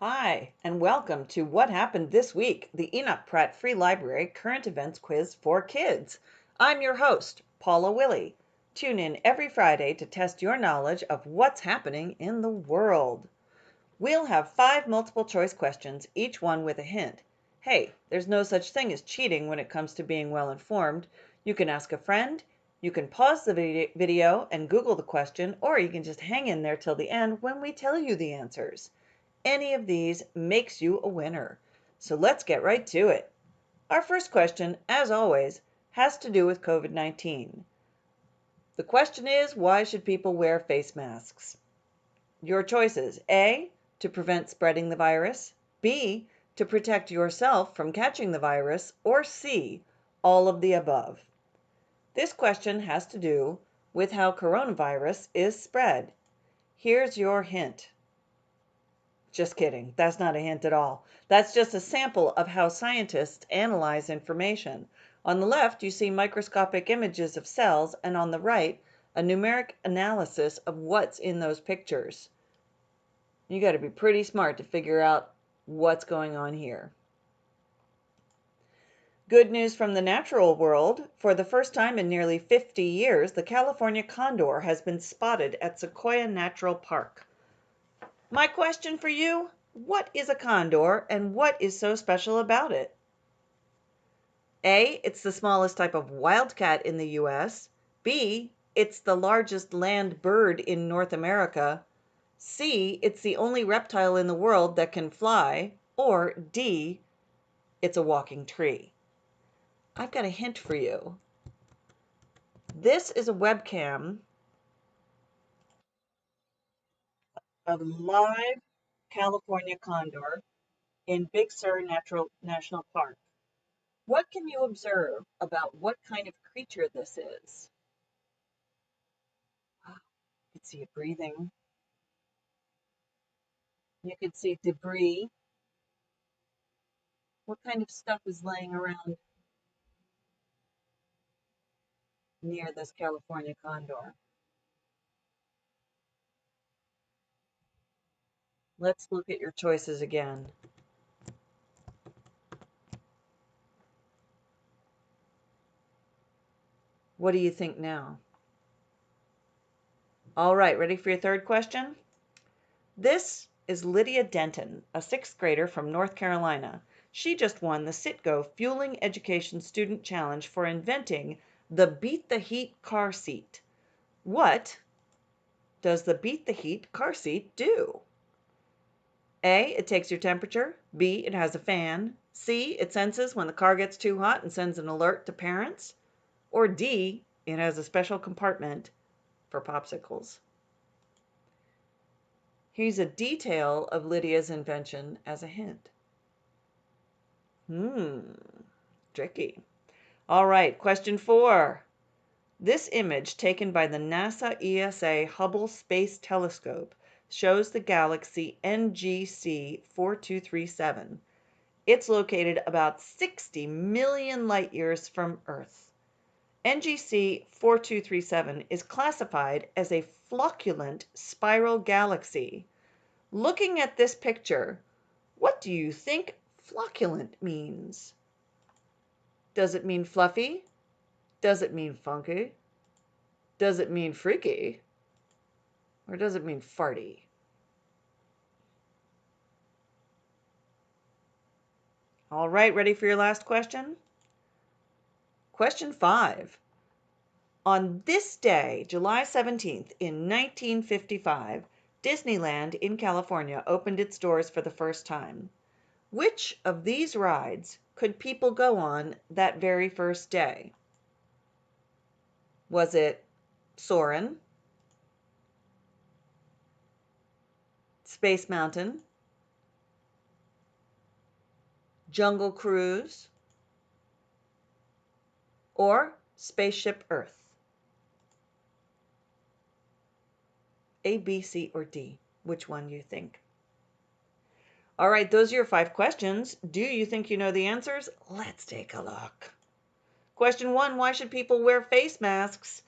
Hi, and welcome to What Happened This Week, the Enoch Pratt Free Library Current Events Quiz for Kids. I'm your host, Paula Willey. Tune in every Friday to test your knowledge of what's happening in the world. We'll have 5 multiple choice questions, each one with a hint. Hey, there's no such thing as cheating when it comes to being well informed. You can ask a friend, you can pause the video and Google the question, or you can just hang in there till the end when we tell you the answers. Any of these makes you a winner. So let's get right to it. Our first question, as always, has to do with COVID-19. The question is, why should people wear face masks? Your choices: A, to prevent spreading the virus, B, to protect yourself from catching the virus, or C, all of the above. This question has to do with how coronavirus is spread. Here's your hint. Just kidding. That's not a hint at all. That's just a sample of how scientists analyze information. On the left, you see microscopic images of cells, and on the right, a numeric analysis of what's in those pictures. You got to be pretty smart to figure out what's going on here. Good news from the natural world. For the first time in nearly 50 years, the California condor has been spotted at Sequoia Natural Park. My question for you, what is a condor and what is so special about it? A, it's the smallest type of wildcat in the US. B, it's the largest land bird in North America. C, it's the only reptile in the world that can fly. Or D, it's a walking tree. I've got a hint for you. This is a webcam of live California condor in Big Sur National Park. What can you observe about what kind of creature this is? You can see it breathing. You can see debris. What kind of stuff is laying around near this California condor? Let's look at your choices again. What do you think now? All right, ready for your third question? This is Lydia Denton, a 6th grader from North Carolina. She just won the Citgo Fueling Education Student Challenge for inventing the Beat the Heat car seat. What does the Beat the Heat car seat do? A, it takes your temperature. B, it has a fan. C, it senses when the car gets too hot and sends an alert to parents. Or D, it has a special compartment for popsicles. Here's a detail of Lydia's invention as a hint. Tricky. All right, question 4. This image taken by the NASA ESA Hubble Space Telescope shows the galaxy NGC 4237. It's located about 60 million light years from Earth. NGC 4237 is classified as a flocculent spiral galaxy. Looking at this picture, what do you think flocculent means? Does it mean fluffy? Does it mean funky? Does it mean freaky? Or does it mean farty? All right, ready for your last question? Question 5. On this day, July 17th, in 1955, Disneyland in California opened its doors for the first time. Which of these rides could people go on that very first day? Was it Soarin', Space Mountain, Jungle Cruise, or Spaceship Earth? A, B, C, or D? Which one do you think? All right, those are your 5 questions. Do you think you know the answers? Let's take a look. Question 1, why should people wear face masks?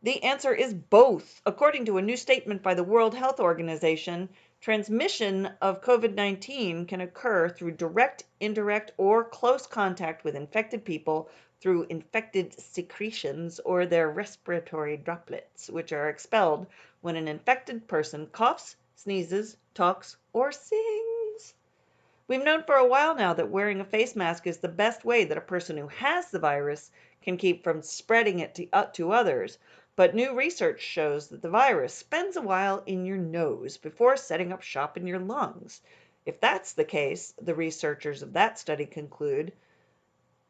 The answer is both. According to a new statement by the World Health Organization, Transmission of COVID-19 can occur through direct, indirect, or close contact with infected people through infected secretions or their respiratory droplets, which are expelled when an infected person coughs, sneezes, talks, or sings. We've known for a while now that wearing a face mask is the best way that a person who has the virus can keep from spreading it to others. But new research shows that the virus spends a while in your nose before setting up shop in your lungs. If that's the case, the researchers of that study conclude,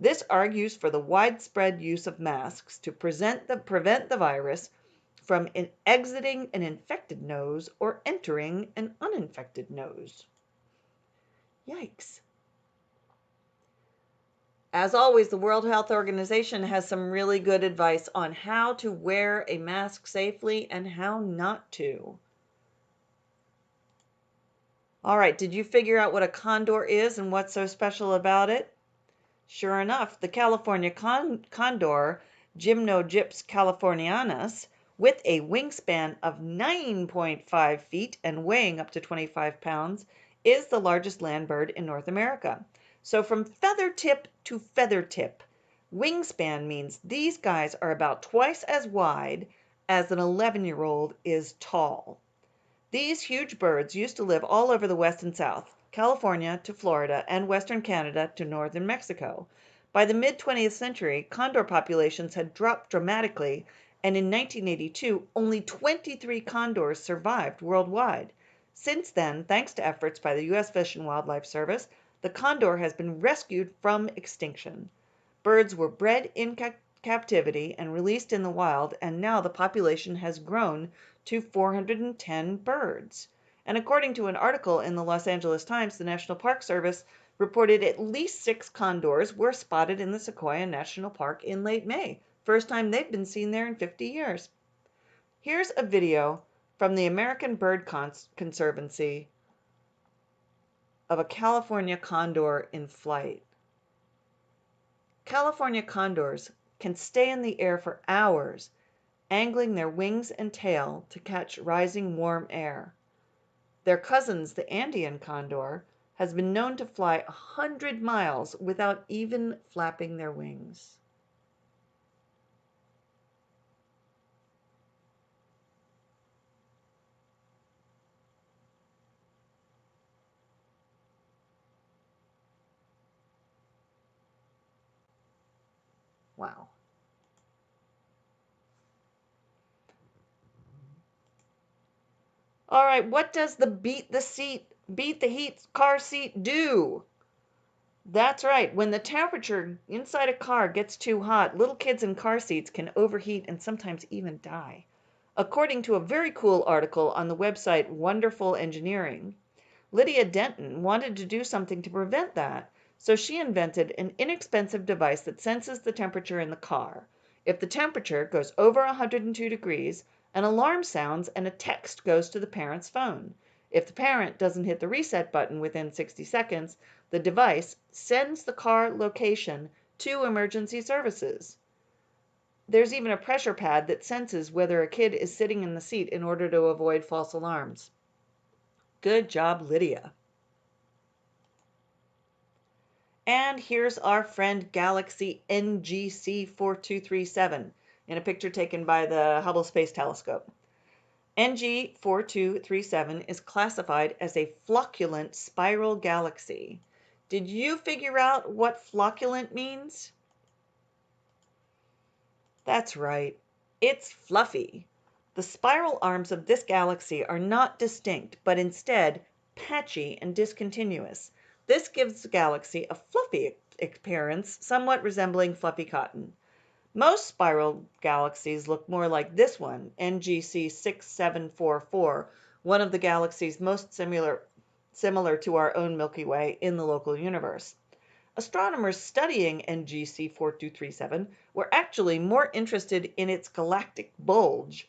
this argues for the widespread use of masks to prevent the virus from exiting an infected nose or entering an uninfected nose. Yikes. As always, the World Health Organization has some really good advice on how to wear a mask safely and how not to. All right, did you figure out what a condor is and what's so special about it? Sure enough, the California condor, Gymnogyps californianus, with a wingspan of 9.5 feet and weighing up to 25 pounds, is the largest land bird in North America. So from feather tip to feather tip, wingspan means these guys are about twice as wide as an 11-year-old is tall. These huge birds used to live all over the West and South, California to Florida, and Western Canada to northern Mexico. By the mid-20th century, condor populations had dropped dramatically, and in 1982, only 23 condors survived worldwide. Since then, thanks to efforts by the U.S. Fish and Wildlife Service, the condor has been rescued from extinction. Birds were bred in captivity and released in the wild, and now the population has grown to 410 birds. And according to an article in the Los Angeles Times, the National Park Service reported at least 6 condors were spotted in the Sequoia National Park in late May. First time they've been seen there in 50 years. Here's a video from the American Bird Conservancy of a California condor in flight. California condors can stay in the air for hours, angling their wings and tail to catch rising warm air. Their cousins, the Andean condor, has been known to fly 100 miles without even flapping their wings. Wow. All right, what does the beat the heat car seat do? That's right. When the temperature inside a car gets too hot, little kids in car seats can overheat and sometimes even die. According to a very cool article on the website Wonderful Engineering, Lydia Denton wanted to do something to prevent that, so she invented an inexpensive device that senses the temperature in the car. If the temperature goes over 102 degrees, an alarm sounds and a text goes to the parent's phone. If the parent doesn't hit the reset button within 60 seconds, the device sends the car location to emergency services. There's even a pressure pad that senses whether a kid is sitting in the seat in order to avoid false alarms. Good job, Lydia. And here's our friend Galaxy NGC 4237 in a picture taken by the Hubble Space Telescope. NG 4237 is classified as a flocculent spiral galaxy. Did you figure out what flocculent means? That's right. It's fluffy. The spiral arms of this galaxy are not distinct, but instead patchy and discontinuous. This gives the galaxy a fluffy appearance, somewhat resembling fluffy cotton. Most spiral galaxies look more like this one, NGC 6744, one of the galaxies most similar to our own Milky Way in the local universe. Astronomers studying NGC 4237 were actually more interested in its galactic bulge,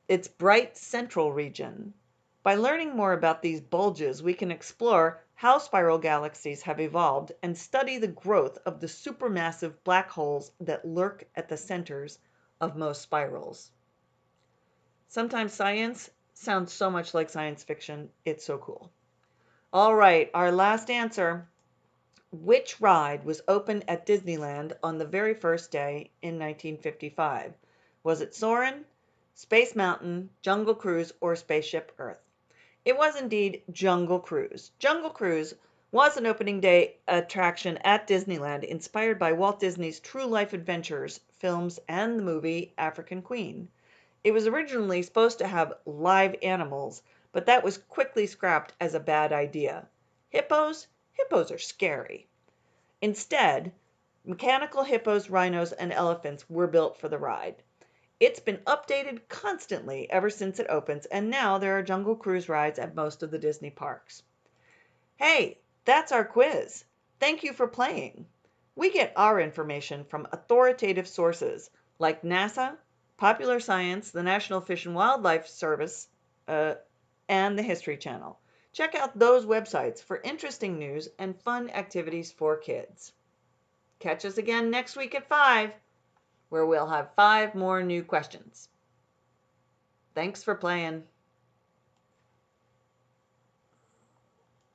its bright central region. By learning more about these bulges, we can explore how spiral galaxies have evolved and study the growth of the supermassive black holes that lurk at the centers of most spirals. Sometimes science Sounds so much like science fiction. It's so cool. All right, our last answer. Which ride was opened at Disneyland on the very first day in 1955? Was it Soarin', Space Mountain, Jungle Cruise, or Spaceship Earth? It was indeed Jungle Cruise. Jungle Cruise was an opening day attraction at Disneyland inspired by Walt Disney's true life adventures, films, and the movie African Queen. It was originally supposed to have live animals, but that was quickly scrapped as a bad idea. Hippos? Hippos are scary. Instead, mechanical hippos, rhinos, and elephants were built for the ride. It's been updated constantly ever since it opens, and now there are Jungle Cruise rides at most of the Disney parks. Hey, that's our quiz. Thank you for playing. We get our information from authoritative sources like NASA, Popular Science, the National Fish and Wildlife Service, and the History Channel. Check out those websites for interesting news and fun activities for kids. Catch us again next week at 5, where we'll have 5 more new questions. Thanks for playing.